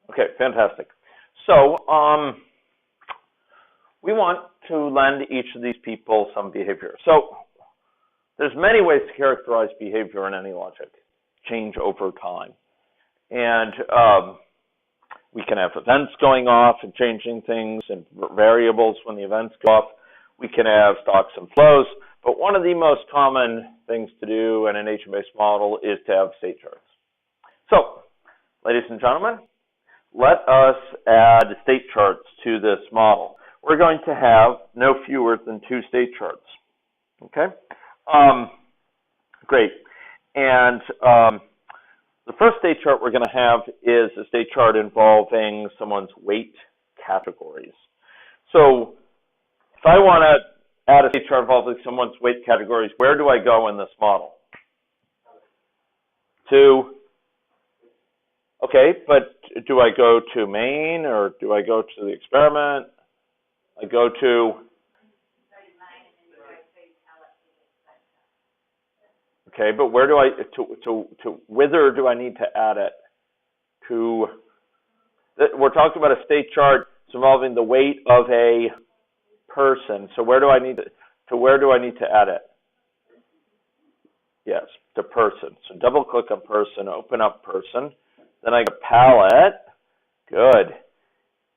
Okay, fantastic. So we want to lend each of these people some behavior. So there's many ways to characterize behavior in any logic, change over time. And we can have events going off and changing things and variables when the events go off. We can have stocks and flows. But one of the most common things to do in an agent-based model is to have state charts. So, ladies and gentlemen, let us add state charts to this model. We're going to have no fewer than 2 state charts. Okay? Great. And the first state chart we're going to have is a state chart involving someone's weight categories. So if I want to add a state chart involving someone's weight categories, where do I go in this model? Okay, but do I go to main or do I go to the experiment? I go to okay, but where do I to whither do I need to add it? To we're talking about a state chart involving the weight of a person. So where do I need to add it? Yes, to person. So double click on person, open up person. Then I go palette. Good.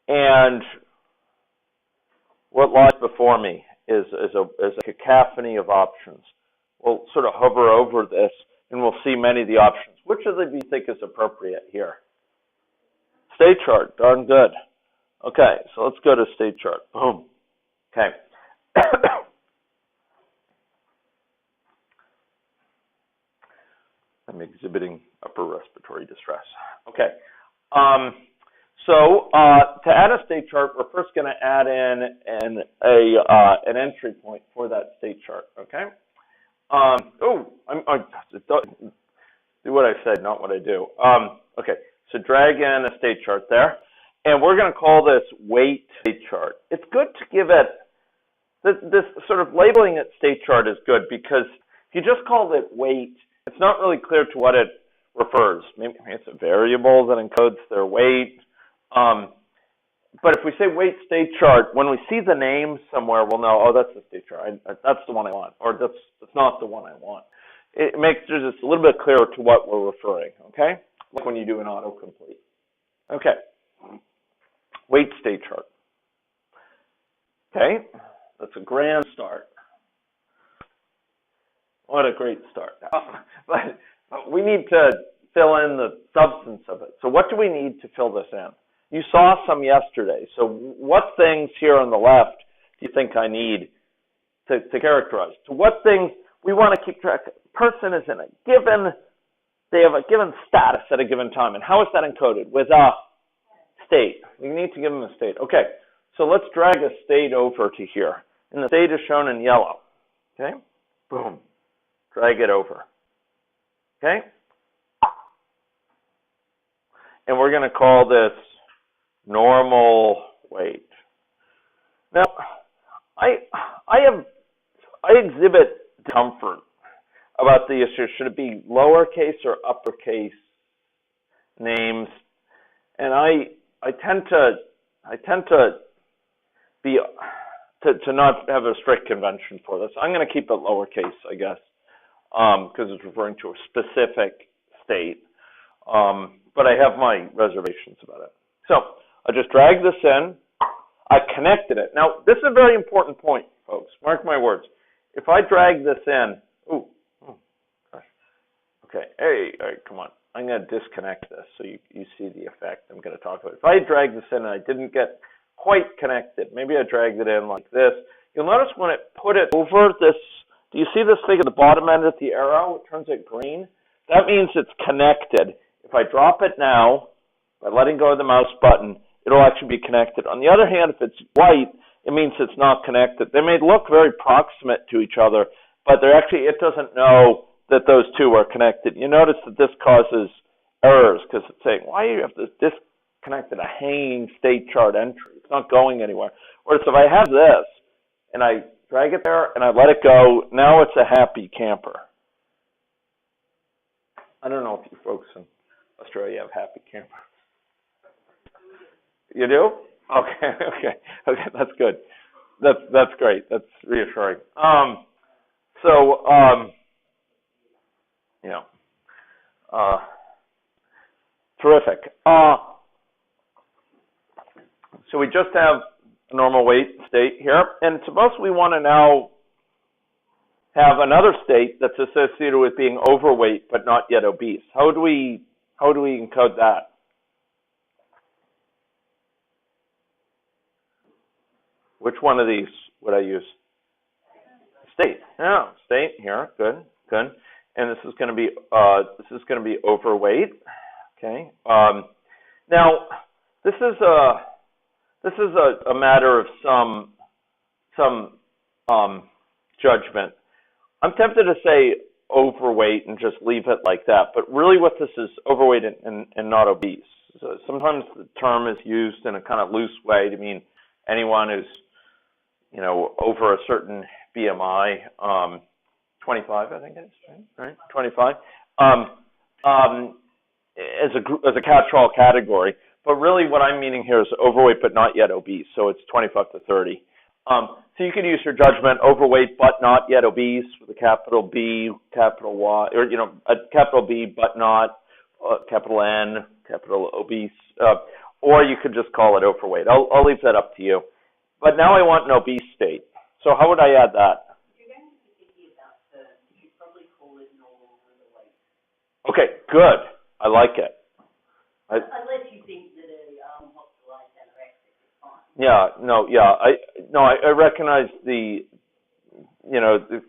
And what lies before me is a cacophony of options. We'll sort of hover over this and we'll see many of the options. Which of them do you think is appropriate here? State chart, darn good. Okay, so let's go to state chart. Boom. Okay. I'm exhibiting upper respiratory distress. Okay. So to add a state chart, we're first going to add in an entry point for that state chart. Okay. Do what I said, not what I do. Okay. So drag in a state chart there, and we're going to call this weight state chart. It's good to give it this sort of labeling it state chart is good because if you just call it weight, it's not really clear to what it refers. Maybe it's a variable that encodes their weight. But if we say weight state chart, when we see the name somewhere, we'll know, oh, that's the state chart. That's the one I want, or that's not the one I want. It makes it just a little bit clearer to what we're referring, okay? Like when you do an autocomplete. Okay. Weight state chart. Okay. That's a grand start. What a great start. But we need to fill in the substance of it. So what do we need to fill this in? You saw some yesterday. So what things here on the left do you think I need to characterize? To what things we want to keep track of? Person is in a given, they have a given status at a given time. And how is that encoded? With a state. We need to give them a state. Okay, so let's drag a state over to here. And the state is shown in yellow. Okay, boom. Drag it over. Okay? And we're going to call this normal weight. Now, I exhibit discomfort about the issue. Should it be lowercase or uppercase names? And I tend to be to not have a strict convention for this. I'm going to keep it lowercase, I guess, because it's referring to a specific state. But I have my reservations about it. So I just drag this in. I connected it. Now, this is a very important point, folks. Mark my words. If I drag this in, gosh. Okay, hey, all right, come on. I'm going to disconnect this so you see the effect I'm going to talk about. If I drag this in and I didn't get quite connected, maybe I dragged it in like this, you'll notice when it put it over this, do you see this thing at the bottom end of the arrow? It turns it green. That means it's connected. If I drop it now, by letting go of the mouse button, it'll actually be connected. On the other hand, if it's white, it means it's not connected. They may look very proximate to each other, but they're actually, it doesn't know that those two are connected. You notice that this causes errors because it's saying, why do you have this disconnected, a hanging state chart entry? It's not going anywhere. Whereas if I have this and I drag it there and I let it go, now it's a happy camper. I don't know if you folks in Australia have happy campers. You do? Okay, okay, that's good. That's great. That's reassuring. So, you know, uh, terrific. So we just have a normal weight state here, and suppose we want to now have another state that's associated with being overweight but not yet obese. How do we encode that? Which one of these would I use? State. Yeah, state here. Good, good. And this is going to be overweight. Okay. Now this is a matter of some judgment. I'm tempted to say overweight and just leave it like that, but really what this is overweight and not obese. So sometimes the term is used in a kind of loose way to mean anyone who's, over a certain BMI, 25, I think it is, right? 25, as a catch-all category. But really what I'm meaning here is overweight but not yet obese, so it's 25 to 30. So you can use your judgment, overweight but not yet obese, with a capital B, capital Y, or, a capital B but not, capital N, capital obese, or you could just call it overweight. I'll leave that up to you. But now I want an obese state. So how would I add that? If you're going to be picky about terms, you should probably call it normal underweight. Okay, good. I like it. Unless you think that a hospitalized anorexic is fine. I recognize the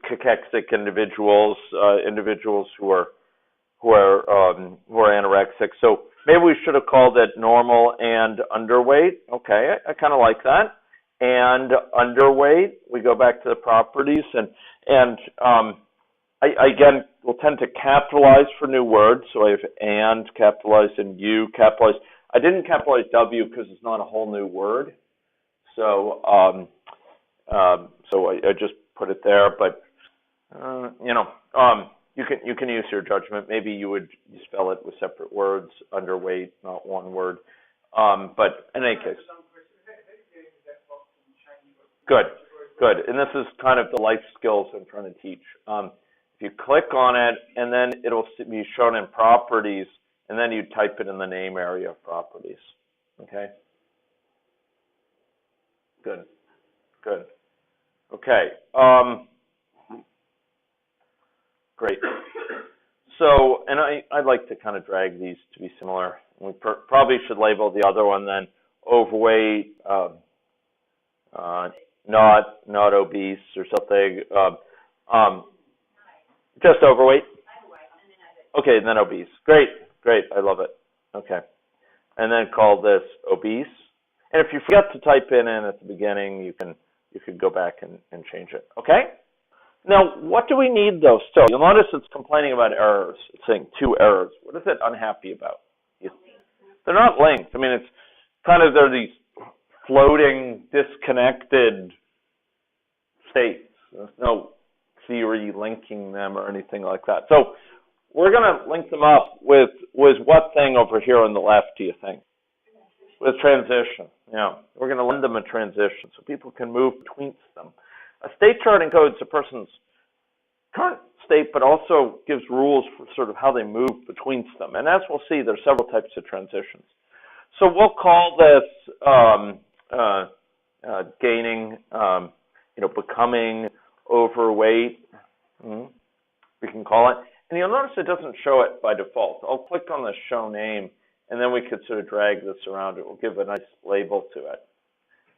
cachexic individuals, individuals who are anorexic. So maybe we should have called it normal and underweight. Okay, I kind of like that. And underweight, we go back to the properties, and I again will tend to capitalize for new words. So I have and capitalized and you capitalized. I didn't capitalize W because it's not a whole new word. So I just put it there. But you can use your judgment. Maybe you spell it with separate words. Underweight, not one word. But in any case. Good. And this is kind of the life skills I'm trying to teach. If you click on it, and then it'll be shown in properties, and then you type it in the name area of properties. Okay? Good. Okay. Great. So, and I'd like to kind of drag these to be similar. We probably should label the other one then overweight, not obese or something. Just overweight. Okay, and then obese. Great. I love it. Okay, and then call this obese. And if you forget to type in at the beginning, you could go back and change it. Okay. Now, what do we need though? Still, you'll notice it's complaining about errors. It's saying 2 errors. What is it unhappy about? They're not linked. I mean, it's kind of they're these floating, disconnected states. There's no theory linking them or anything like that. So we're going to link them up with what thing over here on the left, do you think? With transition. Yeah. We're going to lend them a transition so people can move between them. A state chart encodes a person's current state, but also gives rules for sort of how they move between them. And as we'll see, there's several types of transitions. So we'll call this gaining, becoming overweight. We can call it. And you'll notice it doesn't show it by default. I'll click on the show name, and then we could sort of drag this around. It will give a nice label to it.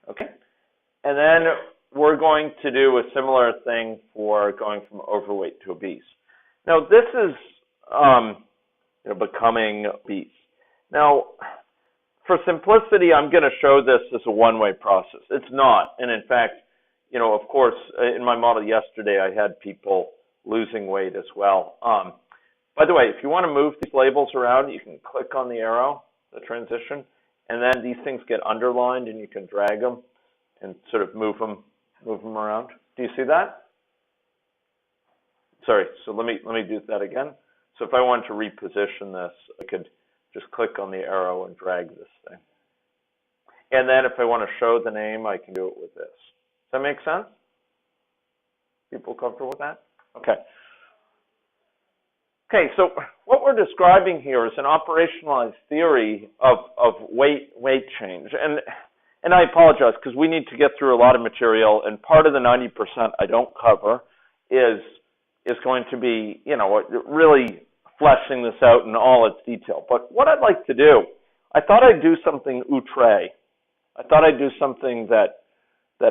Okay? And then we're going to do a similar thing for going from overweight to obese. Now, this is becoming obese. Now, for simplicity, I'm going to show this as a one-way process. It's not. And in fact, of course, in my model yesterday, I had people losing weight as well. By the way, if you want to move these labels around, you can click on the arrow, the transition, and then these things get underlined, and you can drag them and sort of move them around. Do you see that? Sorry, so let me do that again. So if I wanted to reposition this, I could just click on the arrow and drag this thing. And then if I want to show the name, I can do it with this. Does that make sense? People comfortable with that? Okay. Okay, so what we're describing here is an operationalized theory of weight change. And I apologize because we need to get through a lot of material, and part of the 90% I don't cover is going to be, really fleshing this out in all its detail. But what I'd like to do, I thought I'd do something outre. I thought I'd do something that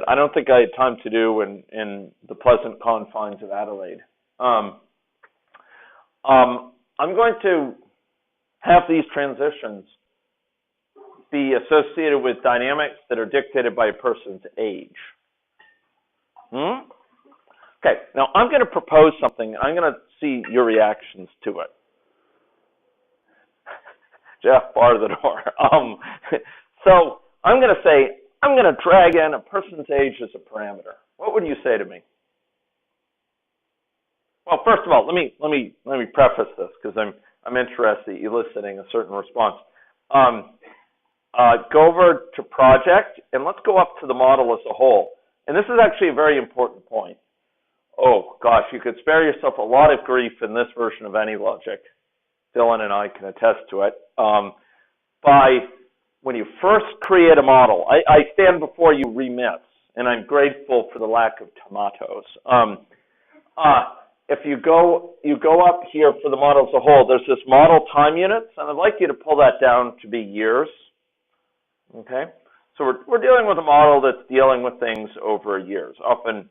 I don't think I had time to do in the pleasant confines of Adelaide. I'm going to have these transitions be associated with dynamics that are dictated by a person's age. Okay, now I'm going to propose something. I'm going to see your reactions to it. Jeff, bar the door. So I'm going to say, I'm going to drag in a person's age as a parameter. What would you say to me? Well, first of all, let me preface this because I'm interested in eliciting a certain response. Go over to project and let's go up to the model as a whole. And this is actually a very important point. Oh gosh, you could spare yourself a lot of grief in this version of AnyLogic. Dylan and I can attest to it. By when you first create a model, I stand before you remiss, and I'm grateful for the lack of tomatoes. If you go up here for the model as a whole, there's this model time units, and I'd like you to pull that down to be years. Okay, so we're dealing with a model that's dealing with things over years, often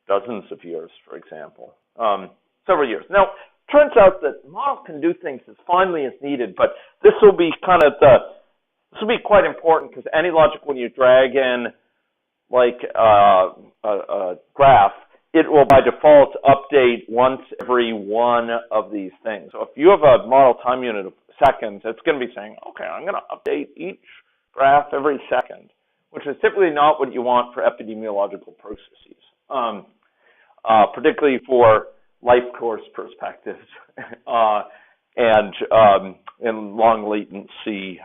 dozens of years, for example, several years. Now, turns out that the model can do things as finely as needed, but this will be this will be quite important because AnyLogic, when you drag in like a graph, it will by default update once every one of these things. So if you have a model time unit of seconds, it's going to be saying, okay, I'm going to update each graph every second, which is typically not what you want for epidemiological processes, particularly for life course perspectives and long latency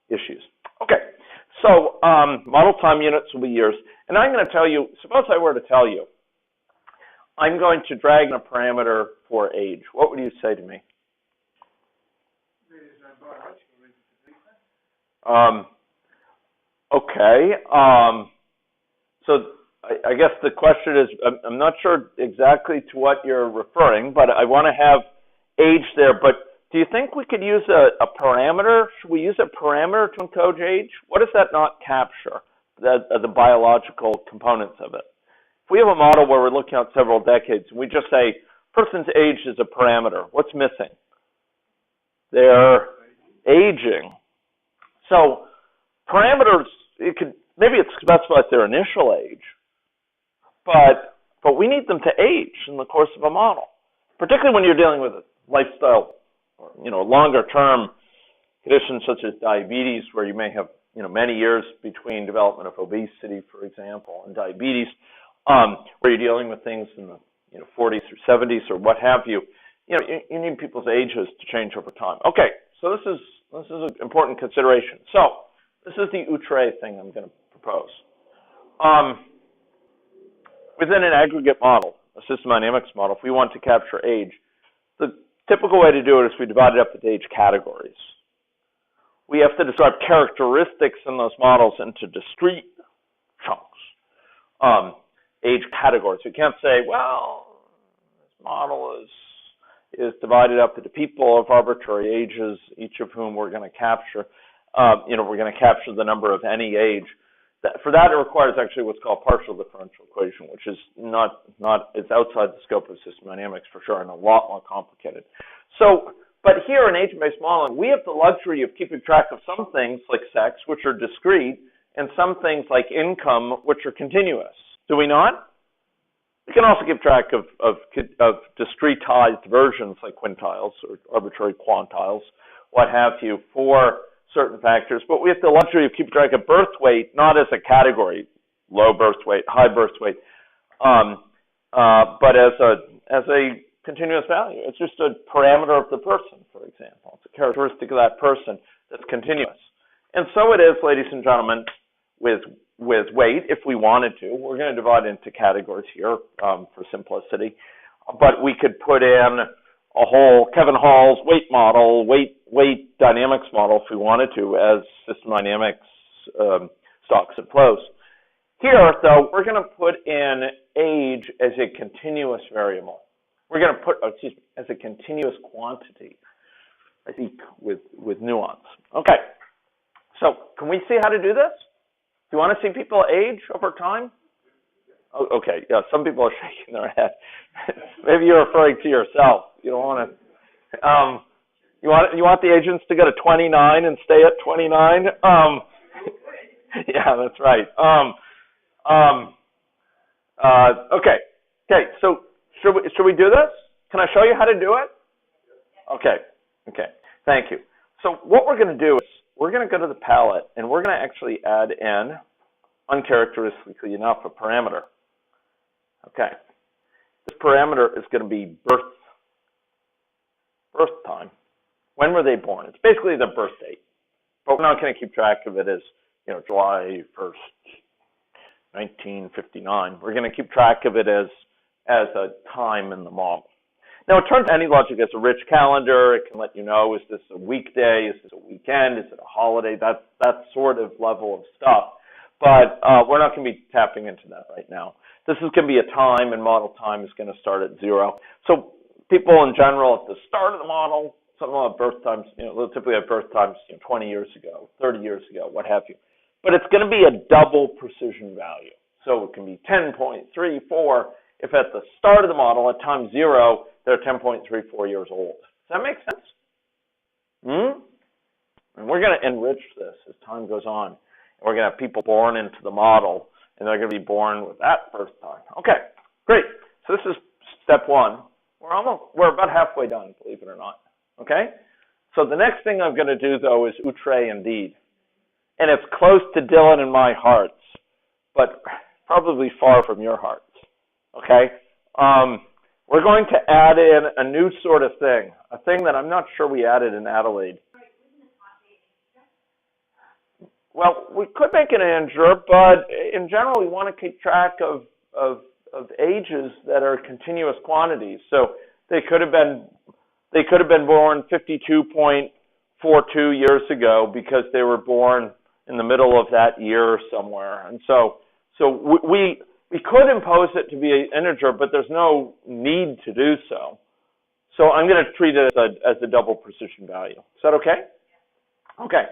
issues. Okay, so model time units will be years. And I'm going to tell you, suppose I were to tell you, I'm going to drag in a parameter for age. What would you say to me? Okay. So I guess the question is, I'm not sure exactly to what you're referring, but I want to have age there. But do you think we could use a parameter? Should we use a parameter to encode age? What does that not capture, the biological components of it? If we have a model where we're looking at several decades, and we just say, person's age is a parameter, what's missing? They're aging. So parameters, maybe it specifies their initial age, but we need them to age in the course of a model, particularly when you're dealing with a lifestyle or longer term conditions such as diabetes, where you may have many years between development of obesity, for example, and diabetes, where you're dealing with things in the 40s or 70s or what have you. You need people's ages to change over time. Okay, so this is an important consideration. So this is the outre thing I'm going to propose. Within an aggregate model, a system dynamics model, if we want to capture age, the typical way to do it is we divide it up into age categories. We have to describe characteristics in those models into discrete chunks. Age categories. We can't say, well, this model is divided up into people of arbitrary ages, each of whom we're going to capture. We're going to capture the number of any age. For that, it requires actually what's called partial differential equation, which is it's outside the scope of system dynamics for sure, and a lot more complicated. So, but here in agent-based modeling, we have the luxury of keeping track of some things like sex, which are discrete, and some things like income, which are continuous. Do we not? We can also keep track of discretized versions like quintiles or arbitrary quantiles, what have you, for certain factors. But we have the luxury of keeping track of birth weight, not as a category, low birth weight, high birth weight, but as a continuous value. It's just a parameter of the person, for example. It's a characteristic of that person that's continuous. And so it is, ladies and gentlemen, with weight, if we wanted to. We're going to divide into categories here for simplicity. But we could put in a whole Kevin Hall's weight model, weight dynamics model, if we wanted to, as system dynamics stocks and flows. Here, though, we're going to put in age as a continuous variable. We're going to put, as a continuous quantity, I think, with nuance. Okay. So can we see how to do this? Do you want to see people age over time? Oh, okay. Yeah, some people are shaking their head. Maybe you're referring to yourself. You don't want to. You want the agents to go to 29 and stay at 29? Yeah, that's right. Okay. Okay. So should we do this? Can I show you how to do it? Okay. Okay. Thank you. So what we're going to do is we're going to go to the palette and we're going to actually add in, uncharacteristically enough, a parameter. Okay. This parameter is going to be birth time. When were they born? It's basically their birth date. But we're not going to keep track of it as, July 1st, 1959. We're going to keep track of it as a time in the model. Now, it turns out AnyLogic has a rich calendar. It can let you know, is this a weekday? Is this a weekend? Is it a holiday? That sort of level of stuff. But we're not going to be tapping into that right now. This is going to be a time, and model time is going to start at 0. So people in general, at the start of the model, some of birth times, they'll typically have birth times 20 years ago, 30 years ago, what have you. But it's going to be a double precision value. So it can be 10.34 if at the start of the model, at time 0, they're 10.34 years old. Does that make sense? And we're going to enrich this as time goes on. We're going to have people born into the model, and they're going to be born with that first time. Okay, great. So this is step 1. We're about halfway done, believe it or not. Okay? So the next thing I'm going to do, though, is outre indeed. And it's close to Dylan and my hearts, but probably far from your hearts. Okay? We're going to add in a new sort of thing, a thing that I'm not sure we added in Adelaide. Well, we could make an integer, but in general, we want to keep track of ages that are continuous quantities. So they could have been born 52.42 years ago because they were born in the middle of that year somewhere. And so we could impose it to be an integer, but there's no need to do so. So I'm going to treat it as a double precision value. Is that okay? Okay.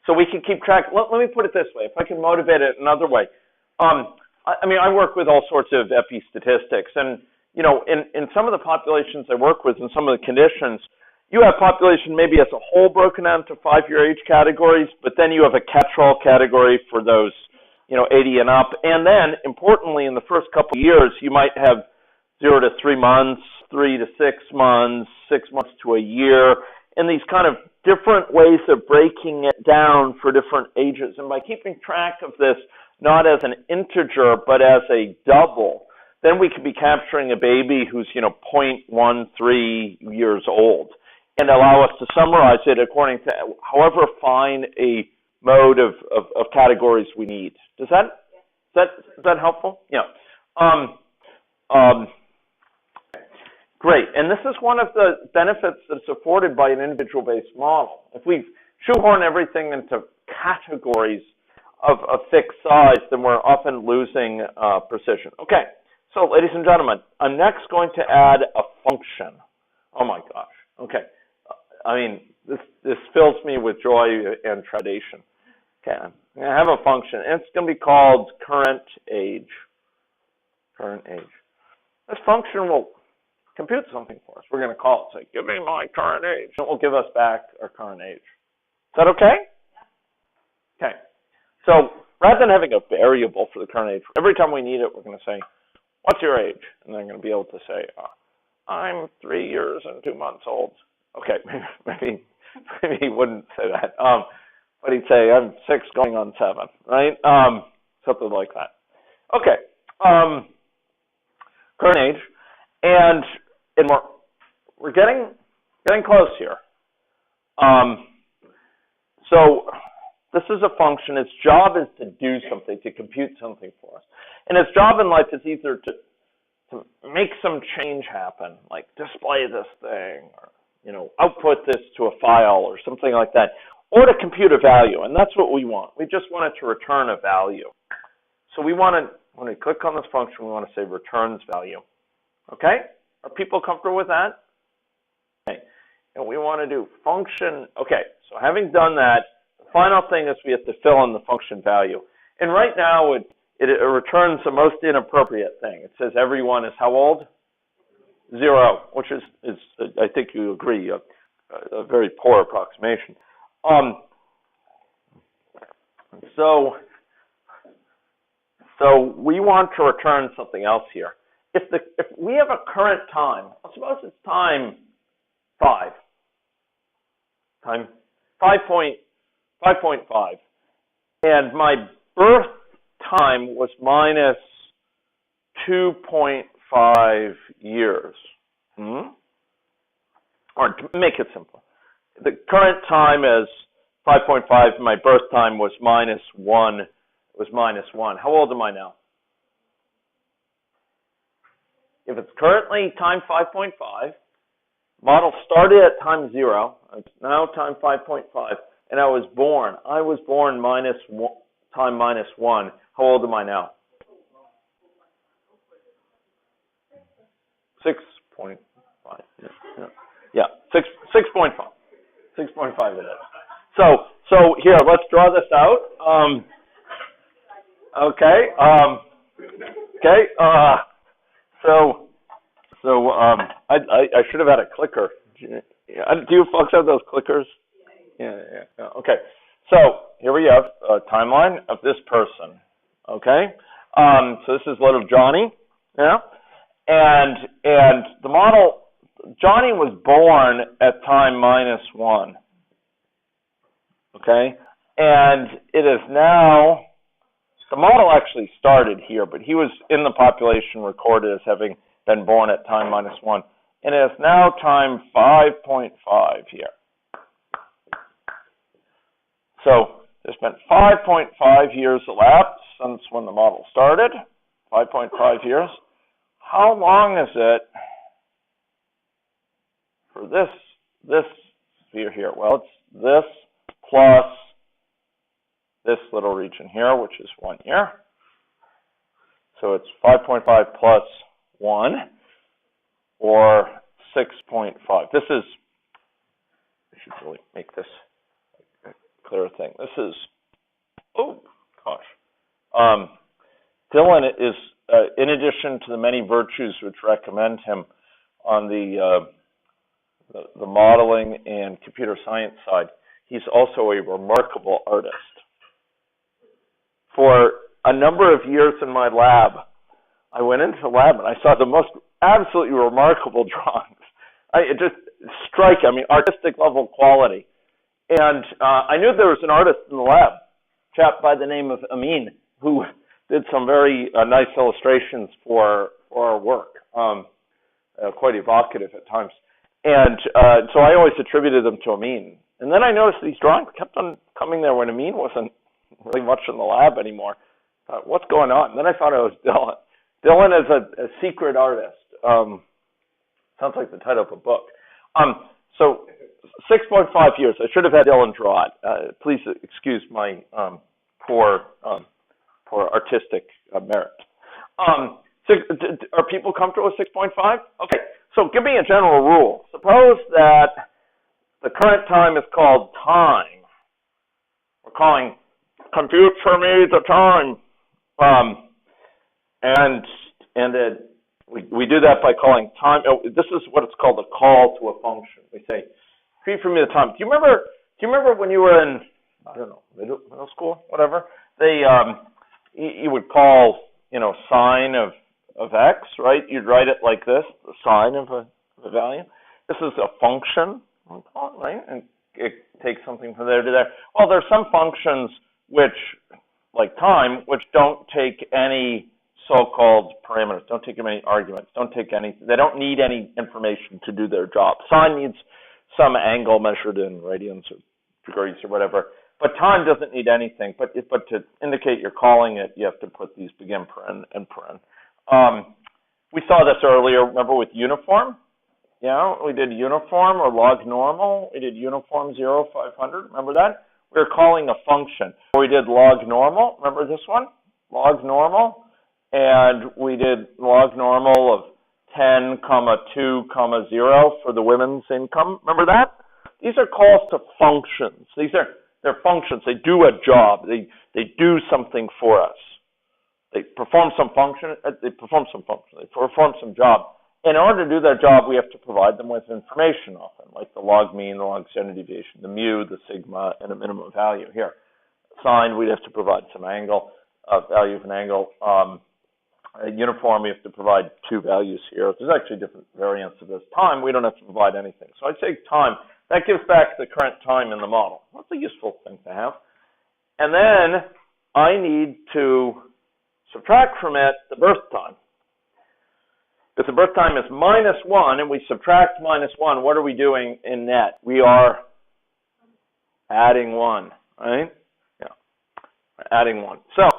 So we can keep track. Let me put it this way. If I can motivate it another way. I work with all sorts of epi statistics. And, in some of the populations I work with, in some of the conditions, you have population maybe as a whole broken down to 5-year age categories, but then you have a catch-all category for those 80 and up. And then, importantly, in the first couple of years, you might have 0 to 3 months, 3 to 6 months, 6 months to a year, and these kind of different ways of breaking it down for different ages. And by keeping track of this, not as an integer, but as a double, then we could be capturing a baby who's, 0.13 years old and allow us to summarize it according to however fine a mode of categories we need. Is that helpful? Yeah. Great. And this is one of the benefits that's afforded by an individual-based model. If we shoehorn everything into categories of a fixed size, then we're often losing precision. Okay. So, ladies and gentlemen, I'm next going to add a function. Oh my gosh. Okay. This fills me with joy and trepidation. Okay, I'm going to have a function, and it's going to be called current age. Current age. This function will compute something for us. We're going to call it, say, give me my current age. It will give us back our current age. Is that okay? Okay. So rather than having a variable for the current age, every time we need it, we're going to say, what's your age? And they're going to be able to say, I'm 3 years and 2 months old. Okay, maybe he wouldn't say that. But he'd say, I'm 6 going on 7, right? Something like that. Okay. Current age. And we're getting close here. So This is a function. Its job is to do something, to compute something for us. And its job in life is either to make some change happen, like display this thing, or output this to a file or something like that, or to compute a value. And that's what we want. We just want it to return a value. So we want to, when we click on this function, we want to say returns value. Okay? Are people comfortable with that? Okay. And we want to do function. Okay. So having done that, the final thing is we have to fill in the function value. And right now, it returns the most inappropriate thing. It says everyone is how old? 0, which is I think you agree, a very poor approximation. So we want to return something else here. If we have a current time, suppose it's time 5, time 5.5, and my birth time was minus 2.5 years. Or to make it simple, the current time is 5.5. My birth time was minus 1. It was minus 1. How old am I now? If it's currently time 5.5, model started at time 0. It's now time 5.5, and I was born. I was born minus 1, time minus 1. How old am I now? 6.5. Yeah, 6.5. 6.5 it is. So here, let's draw this out. Okay. I should have had a clicker. Do you folks have those clickers? Yeah. Okay. So here we have a timeline of this person. Okay. So this is little Johnny. Yeah. And the model, Johnny was born at time minus 1. Okay. And it is now, the model actually started here, but he was in the population recorded as having been born at time minus 1. And it is now time 5.5 here. So there's been 5.5 years elapsed since when the model started, 5.5 years. How long is it for this sphere here? Well, it's this plus this little region here, which is 1 year. So it's 5.5 plus 1, or 6.5. This is, I should really make this a clearer thing. This is, Dylan is, in addition to the many virtues which recommend him on the modeling and computer science side, he's also a remarkable artist. For a number of years in my lab, I went into the lab and I saw the most absolutely remarkable drawings. It just strike, artistic level quality. And I knew there was an artist in the lab, a chap by the name of Amin, who did some very nice illustrations for our work, quite evocative at times. And so I always attributed them to Amin. And then I noticed these drawings kept on coming there when Amin wasn't really much in the lab anymore. What's going on? And then I found it was Dylan. Dylan is a secret artist. Sounds like the title of a book. So 6.5 years. I should have had Dylan draw it. Please excuse my poor artistic merit. Are people comfortable with 6.5? Okay. So give me a general rule. Suppose that the current time is called time. We're calling compute for me the time. We do that by calling time. This is what it's called, a call to a function. We say, compute for me the time. Do you remember when you were in, I don't know, middle school, whatever? You would call, sine of x, right? You'd write it like this, the sine of a value. This is a function, right? And it takes something from there to there. Well, there's some functions which, like time, which don't take any so-called parameters, don't take any arguments, they don't need any information to do their job. Sine needs some angle measured in radians or degrees or whatever. But time doesn't need anything. But to indicate you're calling it, you have to put these begin paren and paren. We saw this earlier, remember, with uniform? Yeah, we did uniform or log normal. We did uniform 0, 500. Remember that? We were calling a function. We did log normal. Remember this one? Log normal. And we did log normal of 10, 2, 0 for the women's income. Remember that? These are calls to functions. They're functions. They do a job. They do something for us. They perform some function. They perform some job. In order to do their job, we have to provide them with information often, like the log mean, the log standard deviation, the mu, the sigma, and a minimum value. Here, sine, we'd have to provide some angle, value of an angle. Uniform, we have to provide two values here. There's actually different variants of this. Time, we don't have to provide anything. So I'd say time. That gives back the current time in the model. That's a useful thing to have. And then I need to subtract from it the birth time. If the birth time is -1 and we subtract -1, what are we doing in net? We are adding 1, right? Yeah, we're adding 1. So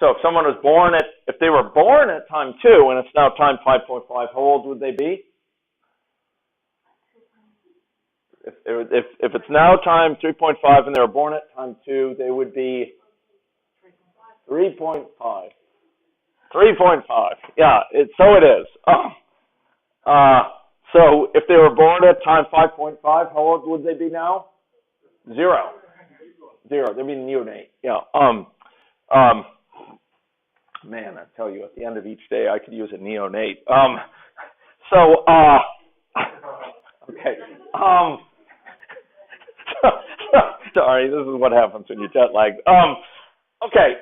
if someone was born if they were born at time 2 and it's now time 5.5, how old would they be? If it's now time 3.5 and they were born at time 2, they would be 3.5. 3.5. Yeah, so it is. So if they were born at time 5.5, how old would they be now? 0. They'd be neonate. Yeah. Man, I tell you, at the end of each day, I could use a neonate. Okay. Sorry, this is what happens when you jet lag. Okay.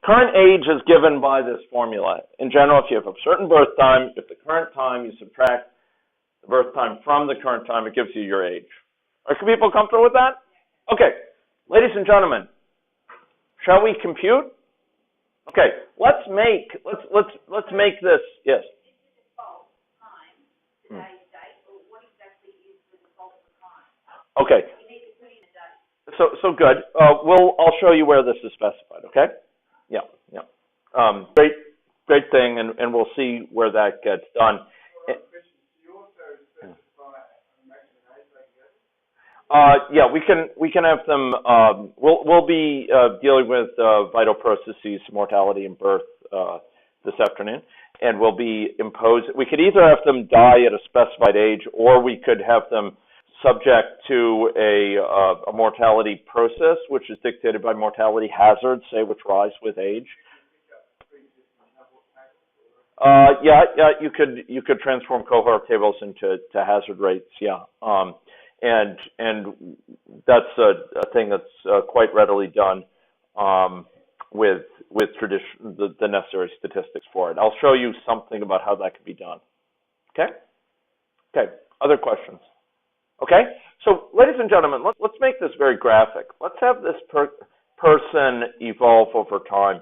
Current age is given by this formula. In general, if you have a certain birth time, if the current time, you subtract the birth time from the current time, it gives you your age. Are people comfortable with that? Okay. Ladies and gentlemen, shall we compute? Okay. Let's make this. Yes. Okay. So good. I'll show you where this is specified. Okay. Yeah. Great thing, and we'll see where that gets done. Yeah, we can have them. We'll be dealing with vital processes, mortality, and birth this afternoon, and we'll be imposed. We could either have them die at a specified age, or we could have them subject to a mortality process, which is dictated by mortality hazards, say, which rise with age. Yeah, you could transform cohort tables into hazard rates, yeah. And that's a thing that's quite readily done with tradition, the necessary statistics for it. I'll show you something about how that can be done. Okay. Other questions? Okay. So, ladies and gentlemen, let's make this very graphic. Let's have this person evolve over time.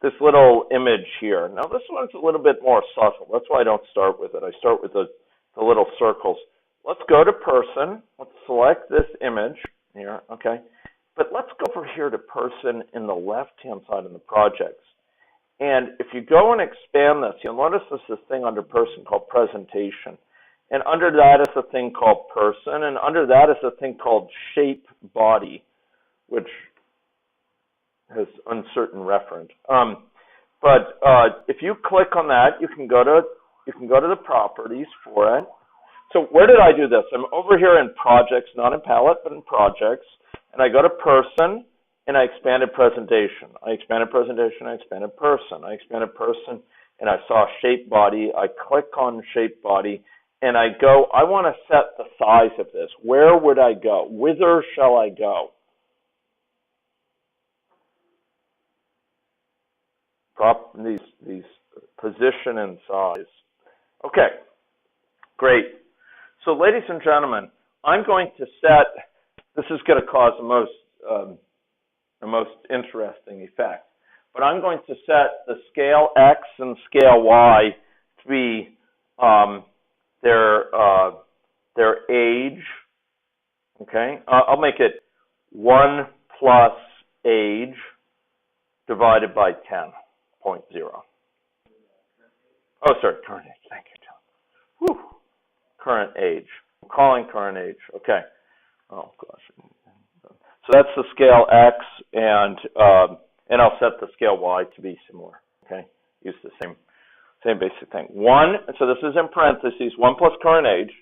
This little image here. Now, this one's a little bit more subtle. That's why I don't start with it. I start with the little circles. Let's go to person. Let's select this image here, okay? But let's go over here to person in the left-hand side of the projects. And if you go and expand this, you'll notice there's this thing under person called presentation. And under that is a thing called person. And under that is a thing called shape body, which has uncertain reference. But if you click on that, you can go to the properties for it. So where did I do this? I'm over here in projects, not in palette, but in projects. And I go to person, and I expanded presentation. I expanded presentation, I expanded person. I expanded person, and I saw shape body. I click on shape body, and I go, I want to set the size of this. Where would I go? Whither shall I go? These position and size. Okay, great. So, ladies and gentlemen, I'm going to set. This is going to cause the most interesting effect. But I'm going to set the scale X and scale Y to be their age Okay, I'll make it 1 plus age divided by 10.0. Oh, sorry, current age. Thank you, John. Whew. Current age. I'm calling current age. Okay. Oh gosh. So that's the scale X, and I'll set the scale Y to be similar. Okay. Use the same basic thing. 1. So this is in parentheses. 1 plus current age.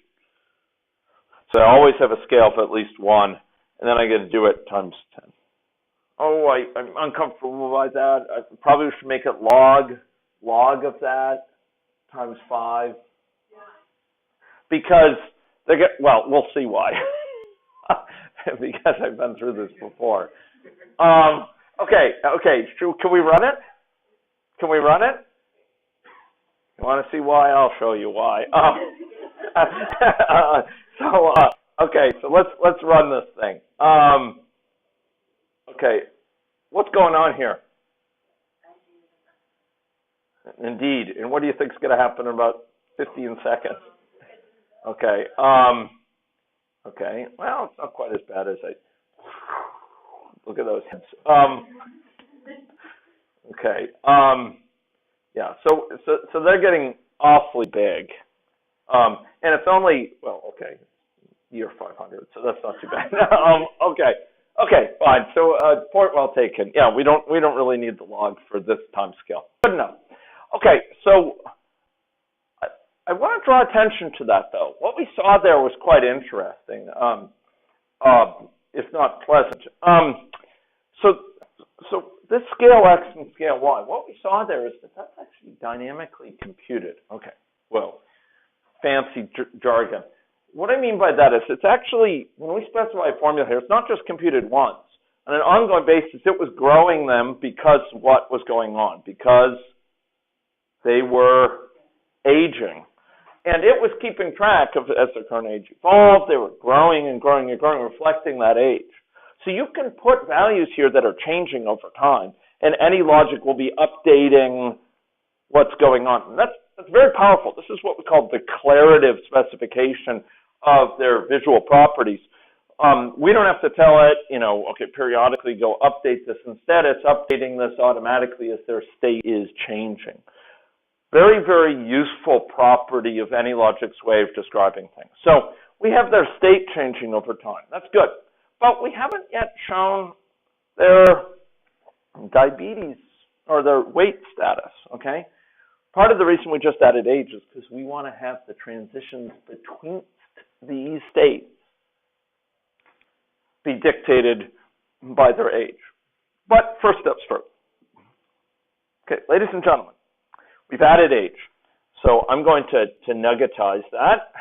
So I always have a scale of at least 1, and then I get to do it times 10. Oh, I'm uncomfortable by that. I probably should make it log of that times 5. Because we'll see why. Because I've been through this before. Okay. Can we run it? Can we run it? You want to see why? I'll show you why. So let's run this thing. Okay, what's going on here? Indeed, and what do you think is going to happen in about 15 seconds? Okay. Okay. Well, it's not quite as bad as I. Look at those heads. Okay. Yeah. So they're getting awfully big. And it's only year 500, so that's not too bad. Okay, fine. So point well taken. Yeah, we don't really need the log for this time scale. Good enough. Okay, so I want to draw attention to that though. What we saw there was quite interesting, if not pleasant. So this scale X and scale Y, what we saw there is that that's actually dynamically computed. Okay, well, fancy jargon. What I mean by that is it's actually, when we specify a formula here, it's not just computed once. On an ongoing basis, it was growing them because what was going on? Because they were aging. And it was keeping track of, as their current age evolved, they were growing and growing and growing, reflecting that age. So you can put values here that are changing over time, and AnyLogic will be updating what's going on. And that's very powerful. This is what we call declarative specification of their visual properties. We don't have to tell it, periodically go update this. Instead, it's updating this automatically as their state is changing. Very, very useful property of AnyLogic's way of describing things. So we have their state changing over time. That's good. But we haven't yet shown their diabetes or their weight status, okay? Part of the reason we just added age is because we want to have the transitions between these states be dictated by their age. But first steps first. Okay, ladies and gentlemen, we've added age. So I'm going to nuggetize that.